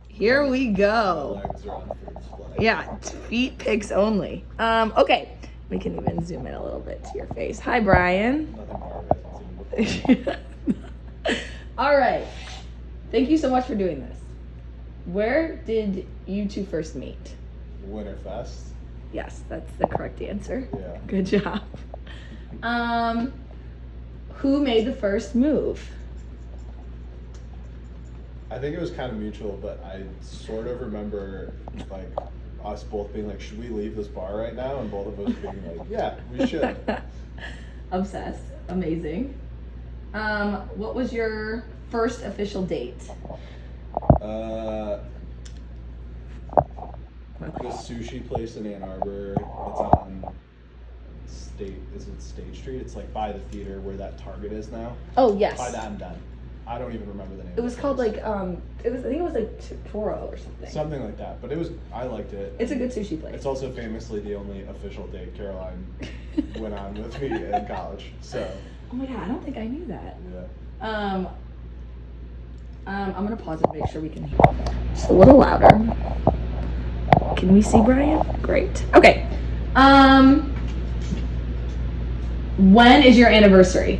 Here we go. Legs are on food display. Yeah, feet pics only. Okay, we can even zoom in a little bit to your face. Hi, Brian. Nothing Barb hasn't seen before. All right. Thank you so much for doing this. Where did you two first meet? Winterfest. Yes, that's the correct answer. Yeah. Good job. Who made the first move? I think it was kind of mutual, but I sort of remember like us both being like, "Should we leave this bar right now?" And both of us being like, "Yeah, we should." Obsessed. Amazing. What was your first official date? The sushi place in Ann Arbor. It's on State Street? It's like by the theater where that Target is now. Oh, yes. By that I'm done. I don't even remember the name. It was called like I think it was like Toro or something. Something like that, but I liked it. It's a good sushi place. It's also famously the only official date Caroline went on with me in college. So. Oh my god, I don't think I knew that. Yeah. I'm gonna pause it to make sure we can hear. Just a little louder. Can we see Brian? Great. Okay. When is your anniversary?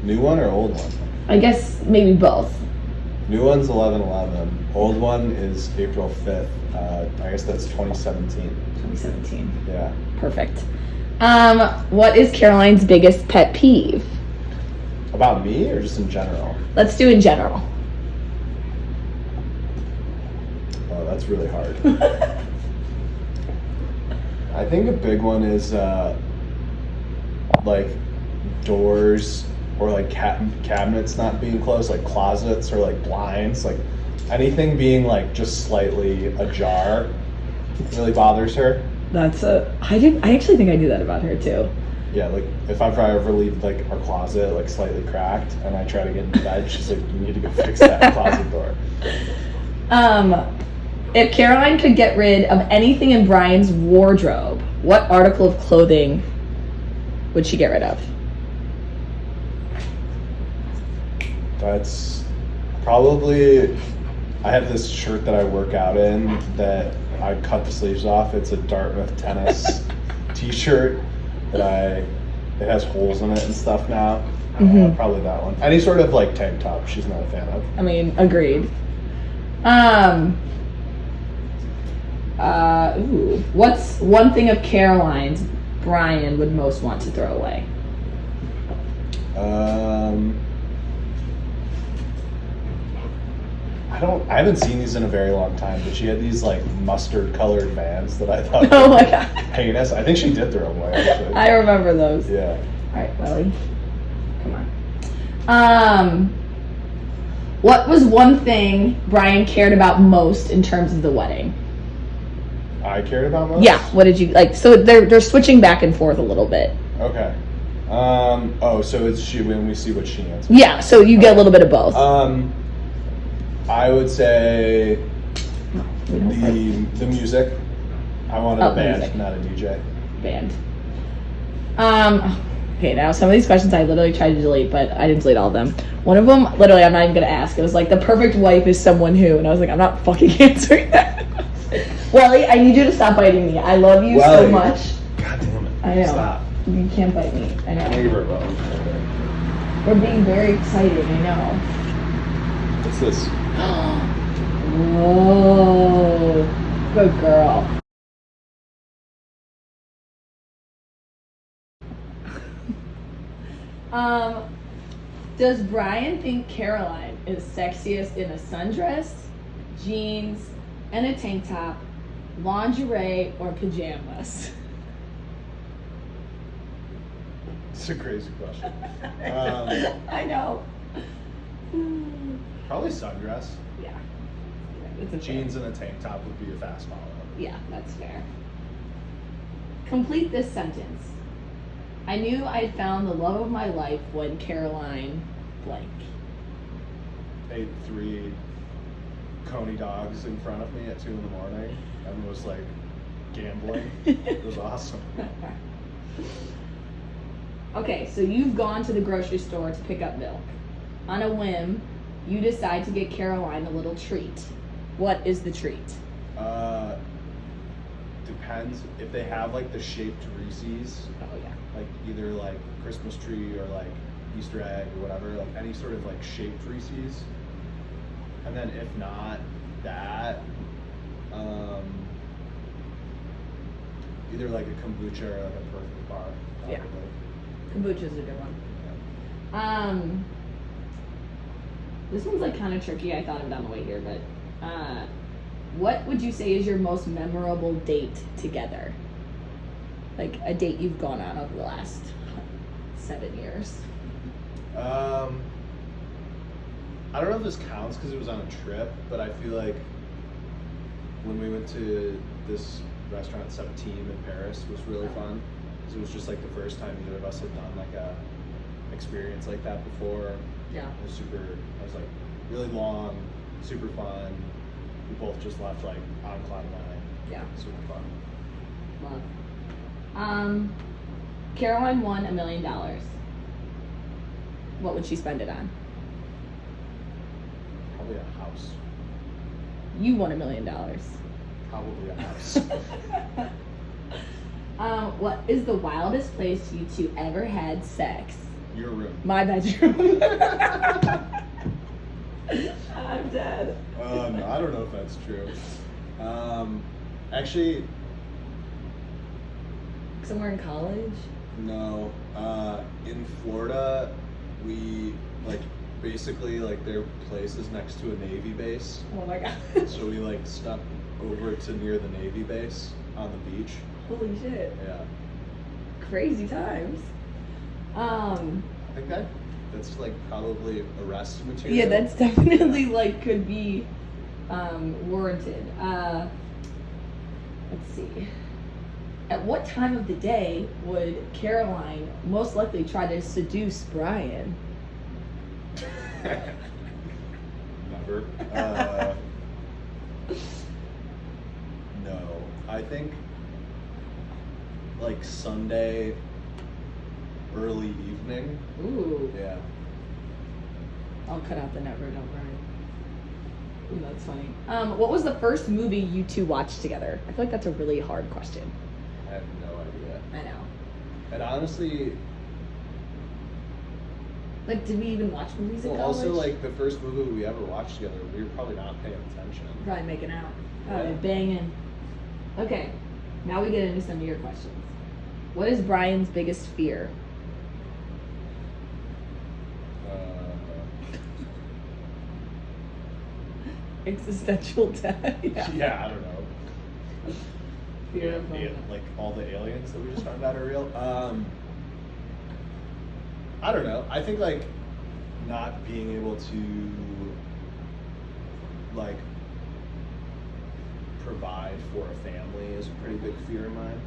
New one or old one? I guess maybe both. New one's 11/11. Old one is April 5th. I guess that's 2017. 2017. Yeah. Perfect. What is Caroline's biggest pet peeve? About me or just in general? Let's do in general. Oh, that's really hard. I think a big one is like doors or like cabinets not being closed, like closets or like blinds, like anything being like just slightly ajar really bothers her. I actually think I do that about her too. Yeah, like if I ever leave like our closet like slightly cracked and I try to get into bed, she's like, "You need to go fix that closet door." If Caroline could get rid of anything in Brian's wardrobe, what article of clothing would she get rid of? That's probably, I have this shirt that I work out in that I cut the sleeves off. It's a Dartmouth tennis t-shirt that it has holes in it and stuff now. Probably that one. Any sort of like tank top she's not a fan of. I mean, agreed. What's one thing of Caroline's Brian would most want to throw away? I haven't seen these in a very long time, but she had these like mustard colored Vans that I thought Oh my god. heinous. I think she did throw them away actually. I remember those. Yeah. Alright, Willie. Come on. What was one thing Brian cared about most in terms of the wedding? I cared about most? Yeah, what did you like? So they're switching back and forth a little bit. Okay. So it's she when we see what she answers. Yeah, so you get a little bit of both. I would say the music. I wanted a band, music. not a DJ. Band. Okay, now some of these questions I literally tried to delete, but I didn't delete all of them. One of them, literally, I'm not even gonna ask. It was like, the perfect wife is someone who, and I was like, I'm not fucking answering that. Welly, I need you to stop biting me. I love you so much. God damn it. I know. Stop. You can't bite me. I know. Leave her alone. We're being very excited, I know. What's this? Whoa. Good girl. Does Brian think Caroline is sexiest in a sundress, jeans, and a tank top, lingerie, or pajamas? It's a crazy question. I know. Probably sundress. Yeah. It's a Jeans and a tank top would be a fast follow. Yeah, that's fair. Complete this sentence. I knew I'd found the love of my life when Caroline blank. Ate 3 Coney dogs in front of me at 2 in the morning and was like gambling. It was awesome. Okay, so you've gone to the grocery store to pick up milk. On a whim, You decide to get Caroline a little treat. What is the treat? Depends if they have like the shaped Reese's, Oh yeah. like either like Christmas tree or like Easter egg or whatever, like any sort of like shaped Reese's. And then if not that, either like a kombucha or like a perfect bar. Yeah. Probably. Kombucha's a good one. This one's like kind of tricky. I thought of it on the way here, but what would you say is your most memorable date together? Like a date you've gone on over the last 7 years. I don't know if this counts because it was on a trip, but I feel like when we went to this restaurant 17 in Paris was really fun. Because it was just like the first time either of us had done like a experience like that before. Yeah. It was like really long, super fun. We both just left like on cloud nine. Yeah. Super fun. Love. Caroline won $1 million. What would she spend it on? Probably a house. You won $1 million. Probably a house. What is the wildest place you two ever had sex? Your room. My bedroom. I'm dead. No, I don't know if that's true. Actually, Somewhere in college? no. In Florida, we like basically like their place is next to a Navy base, Oh my god. so we like stuck over to near the Navy base on the beach. Holy shit. Yeah, Crazy times. I think that's like probably arrest material. Yeah, that's definitely like could be warranted. Let's see. At what time of the day would Caroline most likely try to seduce Bryan? Never. No, I think like Sunday early evening. Ooh. Yeah. I'll cut out the never, don't worry. Ooh, that's funny. What was the first movie you two watched together? I feel like that's a really hard question. I have no idea. I know. And honestly, Like, did we even watch movies in well, college? also like the first movie we ever watched together, we were probably not paying attention. Probably making out. Probably Yeah. banging. Okay, now we get into some of your questions. What is Bryan's biggest fear? Existential death. Yeah, I don't know. Fear of Like all the aliens that we just found out are real. I don't know. I think like not being able to like provide for a family is a pretty big fear of mine.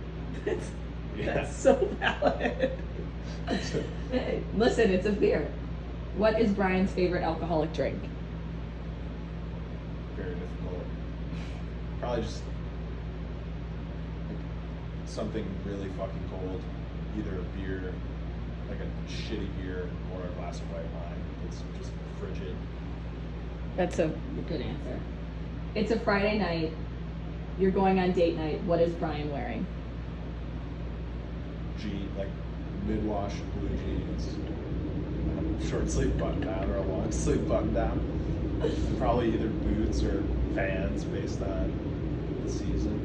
That's so valid. Hey, listen, it's a fear. What is Bryan's favorite alcoholic drink? Very difficult. Probably just like, something really fucking cold. Either a beer, like a shitty beer, or a glass of white wine. It's just frigid. That's a good answer. It's a Friday night. You're going on date night. What is Bryan wearing? Like mid-wash blue jeans, short sleeve button down or a long sleeve button down. Probably either boots or Vans based on the season.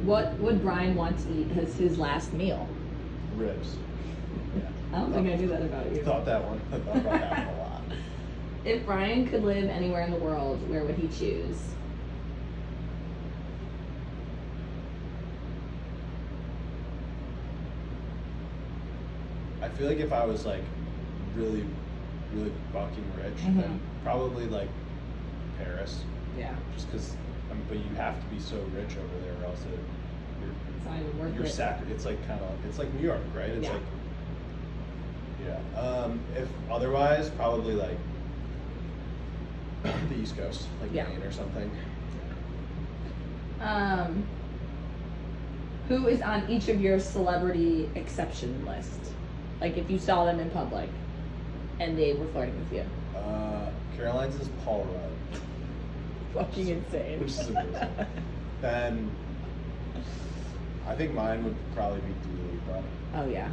What would Bryan want to eat as his last meal? Ribs. Yeah. I don't think I knew that about you. Thought about that one a lot. If Bryan could live anywhere in the world, where would he choose? I feel like if I was like really, really fucking rich, then probably like Paris. Yeah. Just because, but you have to be so rich over there, or else It's not even worth you're it. It's like it's like New York, right? It's Yeah. like if otherwise, probably like the East Coast, like Yeah. Maine or something. Who is on each of your celebrity exception list? Like if you saw them in public. and they were flirting with you? Caroline's is Paul Rudd, Fucking insane. which is amazing. Then I think mine would probably be Dua Lipa. Oh yeah.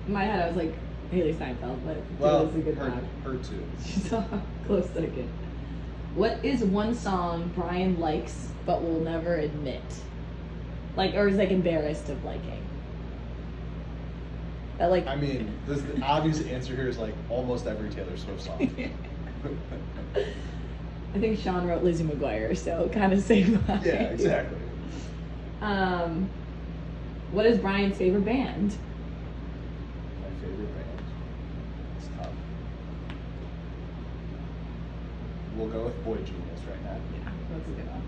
In my head, I was like Haley Steinfeld, but Well, was a good her, one. her too. She's a close second. What is one song Bryan likes but will never admit? Like, or is like embarrassed of liking? That like. I mean, the obvious answer here is like almost every Taylor Swift song. I think Sean wrote Lizzie McGuire, so kind of same vibe. Yeah, exactly. What is Bryan's favorite band? My favorite band. It's tough. We'll go with Boy Genius right now. Yeah, that's a good one.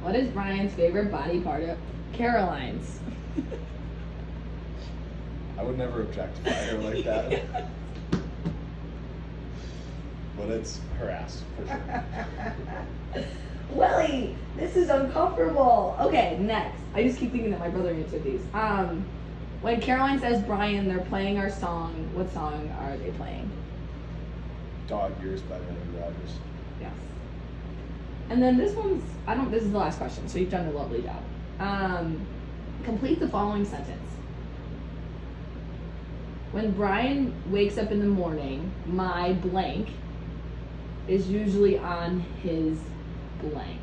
What is Bryan's favorite body part of Caroline's? I would never objectify her like that. But it's her ass, for sure. Willie, this is uncomfortable. Okay, next. I just keep thinking that my brother answered these. When Caroline says, Bryan, they're playing our song, what song are they playing? Dog Years by Randy Rogers. Yes. And then this one's, this is the last question, so you've done a lovely job. Complete the following sentence. When Bryan wakes up in the morning, my blank is usually on his blank.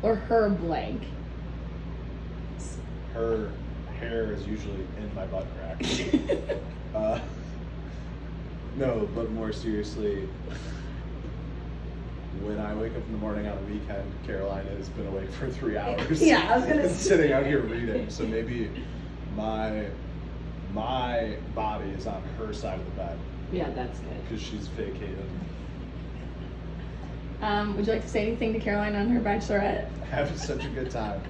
Or her blank. Her hair is usually in my butt crack. No, but more seriously, when I wake up in the morning on a weekend, Caroline has been awake for 3 hours. Yeah, I was gonna sitting out here reading. So maybe my body is on her side of the bed Yeah, that's good. because she's vacated. Would you like to say anything to Caroline on her Bachelorette? Having such a good time.